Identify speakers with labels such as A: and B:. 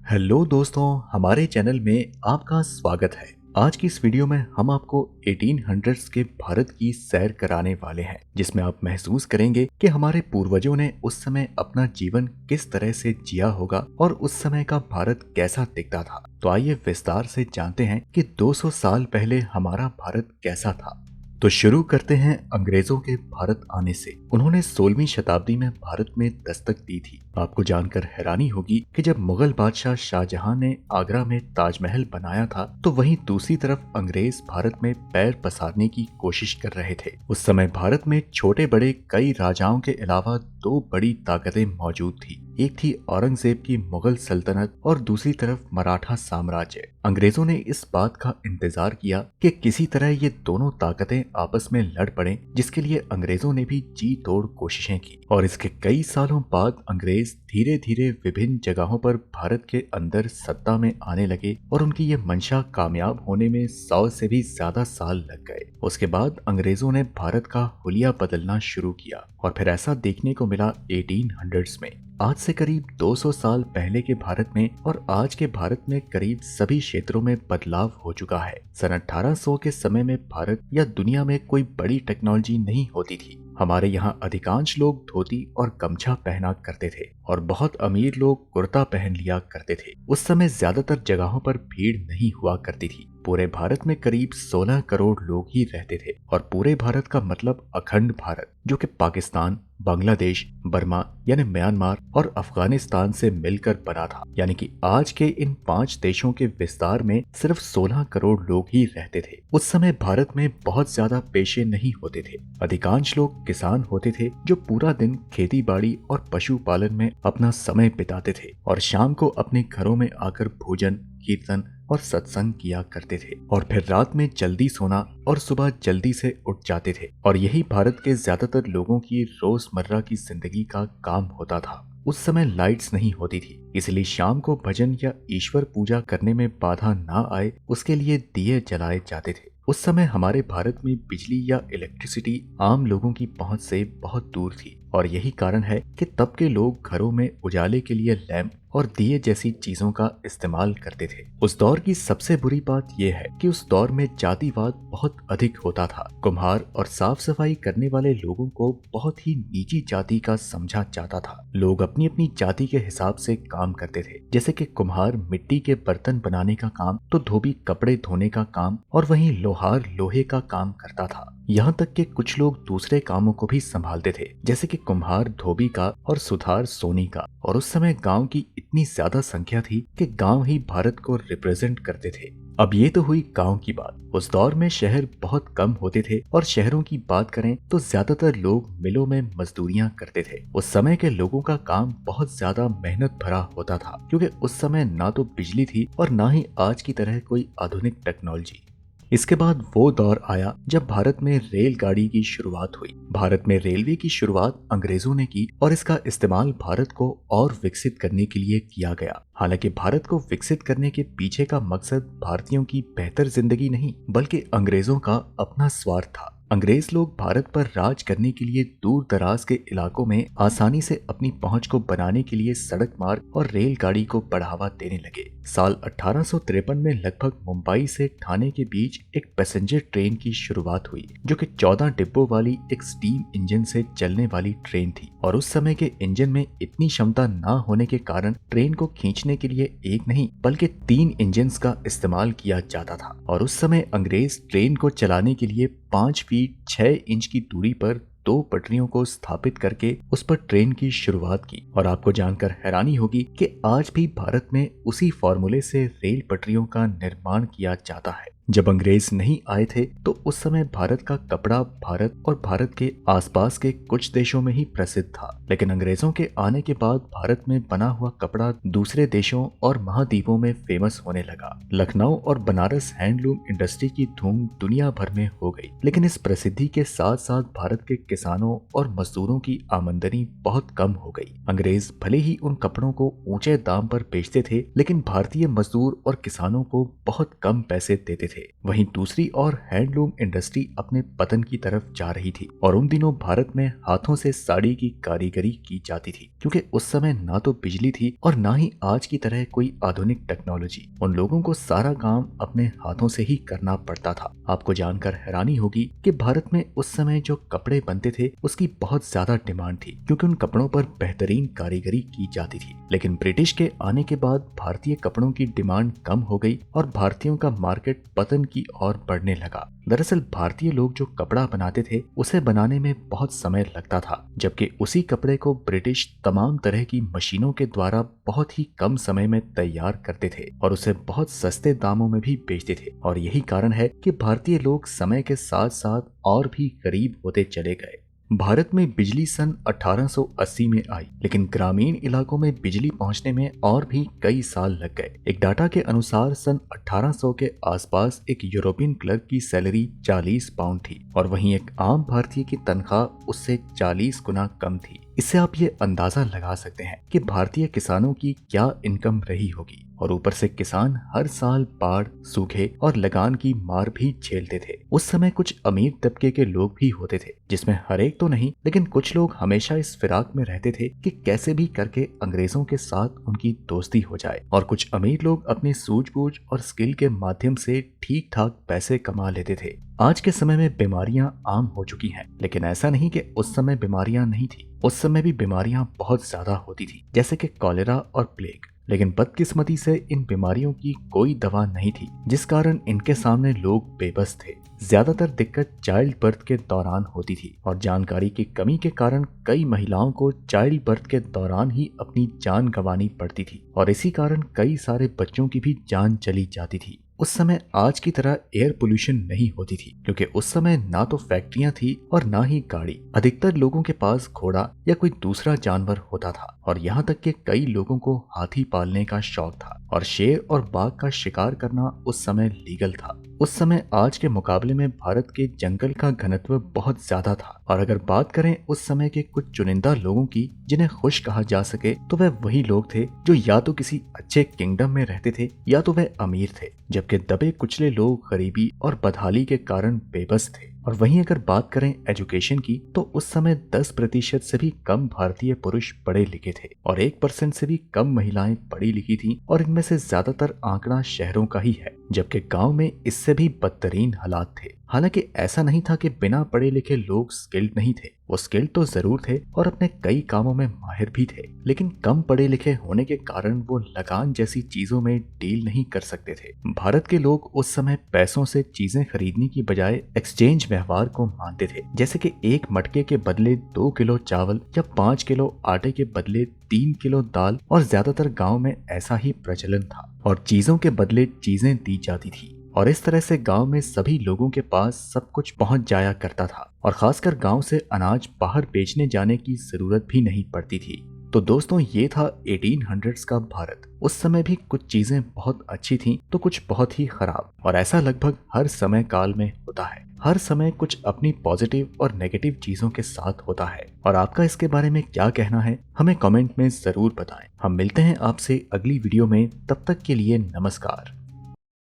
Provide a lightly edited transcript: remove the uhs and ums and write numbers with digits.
A: Hello दोस्तों, हमारे channel में आपका स्वागत है। आज की इस वीडियो में हम आपको 1800s के भारत की सैर कराने वाले हैं, जिसमें आप महसूस करेंगे कि हमारे पूर्वजों ने उस समय अपना जीवन किस तरह से जिया होगा और उस समय का भारत कैसा दिखता था। तो आइए विस्तार से जानते हैं कि 200 साल पहले हमारा भारत कैसा था। तो शुरू करते हैं अंग्रेजों के भारत आने से। उन्होंने 16वीं शताब्दी में भारत में दस्तक दी थी। आपको जानकर हैरानी होगी कि जब मुगल बादशाह शाहजहां ने आगरा में ताजमहल बनाया था, तो वहीं दूसरी तरफ अंग्रेज भारत में पैर पसारने की कोशिश कर रहे थे। उस समय भारत में छोटे बड़े कई राजाओं के अलावा दो बड़ी ताकतें मौजूद थी। एक थी औरंगजेब की मुगल सल्तनत और दूसरी तरफ मराठा साम्राज्य। अंग्रेजों ने इस बात का इंतजार किया कि किसी तरह ये दोनों ताकतें आपस में लड़ पड़ें, जिसके लिए अंग्रेजों ने भी जी तोड़ कोशिशें की। और इसके कई सालों बाद अंग्रेज धीरे धीरे विभिन्न जगहों पर भारत के अंदर सत्ता में आने लगे और उनकी ये मंशा कामयाब होने में 100 से भी ज्यादा साल लग गए। उसके बाद अंग्रेजों ने भारत का हुलिया बदलना शुरू किया और फिर ऐसा देखने को मिला 1800s में। आज से करीब 200 साल पहले के भारत में और आज के भारत में करीब सभी क्षेत्रों में बदलाव हो चुका है। सन 1800 के समय में भारत या दुनिया में कोई बड़ी टेक्नोलॉजी नहीं होती थी। हमारे यहाँ अधिकांश लोग धोती और गमछा पहना करते थे और बहुत अमीर लोग कुर्ता पहन लिया करते थे। उस समय ज्यादातर जगहों पर भीड़ नहीं हुआ करती थी। पूरे भारत में करीब 16 करोड़ लोग ही रहते थे और पूरे भारत का मतलब अखंड भारत, जो कि पाकिस्तान, बांग्लादेश, बर्मा यानी म्यांमार और अफगानिस्तान से मिलकर बना था। यानी कि आज के इन 5 देशों के विस्तार में सिर्फ 16 करोड़ लोग ही रहते थे। उस समय भारत में बहुत ज्यादा पेशे नहीं होते थे। अधिकांश लोग किसान होते थे जो पूरा दिन खेती बाड़ी और पशुपालन में अपना समय बिताते थे और शाम को अपने घरों में आकर भोजन, कीर्तन और सत्संग किया करते थे और फिर रात में जल्दी सोना और सुबह जल्दी से उठ जाते थे। और यही भारत के ज्यादातर लोगों की रोजमर्रा की जिंदगी का काम होता था। उस समय लाइट्स नहीं होती थी, इसलिए शाम को भजन या ईश्वर पूजा करने में बाधा ना आए, उसके लिए दिए जलाए जाते थे। उस समय हमारे भारत में बिजली या इलेक्ट्रिसिटी आम लोगों की पहुंच से बहुत दूर थी और यही कारण है कि तब के लोग घरों में उजाले के लिए लैंप और दिए जैसी चीजों का इस्तेमाल करते थे। उस दौर की सबसे बुरी बात यह है कि उस दौर में जातिवाद बहुत अधिक होता था। कुम्हार और साफ सफाई करने वाले लोगों को बहुत ही नीची जाति का समझा जाता था। लोग अपनी अपनी जाति के हिसाब से काम करते थे, जैसे कि कुम्हार मिट्टी के बर्तन बनाने का काम, तो धोबी कपड़े धोने का काम और वहीं लोहार लोहे का काम करता था। यहाँ तक कि कुछ लोग दूसरे कामों को भी संभालते थे, जैसे कि कुम्हार धोबी का और सुथार सोनी का। और उस समय गांव की इतनी ज्यादा संख्या थी कि गांव ही भारत को रिप्रेजेंट करते थे। अब ये तो हुई गांव की बात। उस दौर में शहर बहुत कम होते थे और शहरों की बात करें तो ज्यादातर लोग मिलों में मजदूरियां करते थे। उस समय के लोगों का काम बहुत ज्यादा मेहनत भरा होता था, क्योंकि उस समय ना तो बिजली थी और ना ही आज की तरह कोई आधुनिक टेक्नोलॉजी। इसके बाद वो दौर आया जब भारत में रेलगाड़ी की शुरुआत हुई। भारत में रेलवे की शुरुआत अंग्रेजों ने की और इसका इस्तेमाल भारत को और विकसित करने के लिए किया गया। हालांकि भारत को विकसित करने के पीछे का मकसद भारतीयों की बेहतर जिंदगी नहीं, बल्कि अंग्रेजों का अपना स्वार्थ था। अंग्रेज लोग भारत पर राज करने के लिए दूर दराज के इलाकों में आसानी से अपनी पहुंच को बनाने के लिए सड़क मार्ग और रेलगाड़ी को बढ़ावा देने लगे। साल 1853 में लगभग मुंबई से ठाणे के बीच एक पैसेंजर ट्रेन की शुरुआत हुई, जो कि 14 डिब्बों वाली एक स्टीम इंजन से चलने वाली ट्रेन थी। और उस समय के इंजन में इतनी क्षमता न होने के कारण ट्रेन को खींचने के लिए एक नहीं बल्कि 3 इंजन का इस्तेमाल किया जाता था। और उस समय अंग्रेज ट्रेन को चलाने के लिए 5 फीट 6 इंच की दूरी पर 2 पटरियों को स्थापित करके उस पर ट्रेन की शुरुआत की। और आपको जानकर हैरानी होगी कि आज भी भारत में उसी फॉर्मूले से रेल पटरियों का निर्माण किया जाता है। जब अंग्रेज नहीं आए थे तो उस समय भारत का कपड़ा भारत और भारत के आसपास के कुछ देशों में ही प्रसिद्ध था, लेकिन अंग्रेजों के आने के बाद भारत में बना हुआ कपड़ा दूसरे देशों और महाद्वीपों में फेमस होने लगा। लखनऊ और बनारस हैंडलूम इंडस्ट्री की धूम दुनिया भर में हो गई, लेकिन इस प्रसिद्धि के साथ साथ भारत के किसानों और मजदूरों की आमदनी बहुत कम हो गई। अंग्रेज भले ही उन कपड़ों को ऊंचे दाम पर बेचते थे, लेकिन भारतीय मजदूर और किसानों को बहुत कम पैसे देते थे। थे। वहीं दूसरी ओर हैंडलूम इंडस्ट्री अपने पतन की तरफ जा रही थी और उन दिनों भारत में हाथों से साड़ी की कारीगरी की जाती थी, क्योंकि उस समय ना तो बिजली थी और ना ही आज की तरह कोई आधुनिक टेक्नोलॉजी। उन लोगों को सारा काम अपने हाथों से ही करना पड़ता था। आपको जानकर हैरानी होगी कि भारत में उस समय जो कपड़े बनते थे उसकी बहुत ज्यादा डिमांड थी, क्योंकि उन कपड़ों पर बेहतरीन कारीगरी की जाती थी। लेकिन ब्रिटिश के आने के बाद भारतीय कपड़ों की डिमांड कम हो गई और भारतीयों का मार्केट पतन की ओर बढ़ने लगा। दरअसल भारतीय लोग जो कपड़ा बनाते थे उसे बनाने में बहुत समय लगता था, जबकि उसी कपड़े को ब्रिटिश तमाम तरह की मशीनों के द्वारा बहुत ही कम समय में तैयार करते थे और उसे बहुत सस्ते दामों में भी बेचते थे। और यही कारण है कि भारतीय लोग समय के साथ साथ और भी गरीब होते चले गए। भारत में बिजली सन 1880 में आई, लेकिन ग्रामीण इलाकों में बिजली पहुंचने में और भी कई साल लग गए। एक डाटा के अनुसार सन 1800 के आसपास एक यूरोपियन क्लर्क की सैलरी 40 पाउंड थी और वहीं एक आम भारतीय की तनख्वाह उससे 40 गुना कम थी। इससे आप ये अंदाजा लगा सकते हैं कि भारतीय किसानों की क्या इनकम रही होगी। और ऊपर से किसान हर साल बाढ़, सूखे और लगान की मार भी झेलते थे। उस समय कुछ अमीर तबके के लोग भी होते थे, जिसमें हर एक तो नहीं लेकिन कुछ लोग हमेशा इस फिराक में रहते थे कि कैसे भी करके अंग्रेजों के साथ उनकी दोस्ती हो जाए। और कुछ अमीर लोग अपनी सूझबूझ और स्किल के माध्यम से ठीक ठाक पैसे कमा लेते थे। आज के समय में बीमारियां आम हो चुकी हैं, लेकिन ऐसा नहीं कि उस समय बीमारियां नहीं थी। उस समय भी बीमारियां बहुत ज्यादा होती थी, जैसे कि कॉलेरा और प्लेग। लेकिन बदकिस्मती से इन बीमारियों की कोई दवा नहीं थी, जिस कारण इनके सामने लोग बेबस थे। ज्यादातर दिक्कत चाइल्ड बर्थ के दौरान होती थी और जानकारी की कमी के कारण कई महिलाओं को चाइल्ड बर्थ के दौरान ही अपनी जान गंवानी पड़ती थी और इसी कारण कई सारे बच्चों की भी जान चली जाती थी। उस समय आज की तरह एयर पोल्यूशन नहीं होती थी, क्योंकि उस समय ना तो फैक्ट्रियां थी और ना ही गाड़ी। अधिकतर लोगों के पास घोड़ा या कोई दूसरा जानवर होता था और यहाँ तक कि कई लोगों को हाथी पालने का शौक था और शेर और बाघ का शिकार करना उस समय लीगल था। उस समय आज के मुकाबले में भारत के जंगल का घनत्व बहुत ज्यादा था और अगर बात करें उस समय के कुछ चुनिंदा लोगों की जिन्हें खुश कहा जा सके, तो वह वही लोग थे जो या तो किसी अच्छे किंगडम में रहते थे या तो वह अमीर थे, जबकि दबे कुचले लोग गरीबी और बदहाली के कारण बेबस थे। और वहीं अगर बात करें एजुकेशन की, तो उस समय 10% से भी कम भारतीय पुरुष पढ़े लिखे थे और 1% से भी कम महिलाएं पढ़ी लिखी थीं और इनमें से ज्यादातर आंकड़ा शहरों का ही है, जबकि गांव में इससे भी बदतरीन हालात थे। हालांकि ऐसा नहीं था कि बिना पढ़े लिखे लोग स्किल्ड नहीं थे, वो स्किल्ड तो जरूर थे और अपने कई कामों में माहिर भी थे, लेकिन कम पढ़े लिखे होने के कारण वो लगान जैसी चीजों में डील नहीं कर सकते थे। भारत के लोग उस समय पैसों से चीजें खरीदने की बजाय एक्सचेंज व्यवहार को मानते थे, जैसे कि एक मटके के बदले 2 किलो चावल या 5 किलो आटे के बदले 3 किलो दाल। और ज्यादातर गाँव में ऐसा ही प्रचलन था और चीजों के बदले चीजें दी जाती थी और इस तरह से गांव में सभी लोगों के पास सब कुछ पहुंच जाया करता था और खासकर गांव से अनाज बाहर बेचने जाने की जरूरत भी नहीं पड़ती थी। तो दोस्तों, ये था 1800s का भारत। उस समय भी कुछ चीजें बहुत अच्छी थीं तो कुछ बहुत ही खराब, और ऐसा लगभग हर समय काल में होता है। हर समय कुछ अपनी पॉजिटिव और नेगेटिव चीजों के साथ होता है। और आपका इसके बारे में क्या कहना है, हमें कमेंट में जरूर बताएं। हम मिलते हैं आपसे अगली वीडियो में, तब तक के लिए नमस्कार।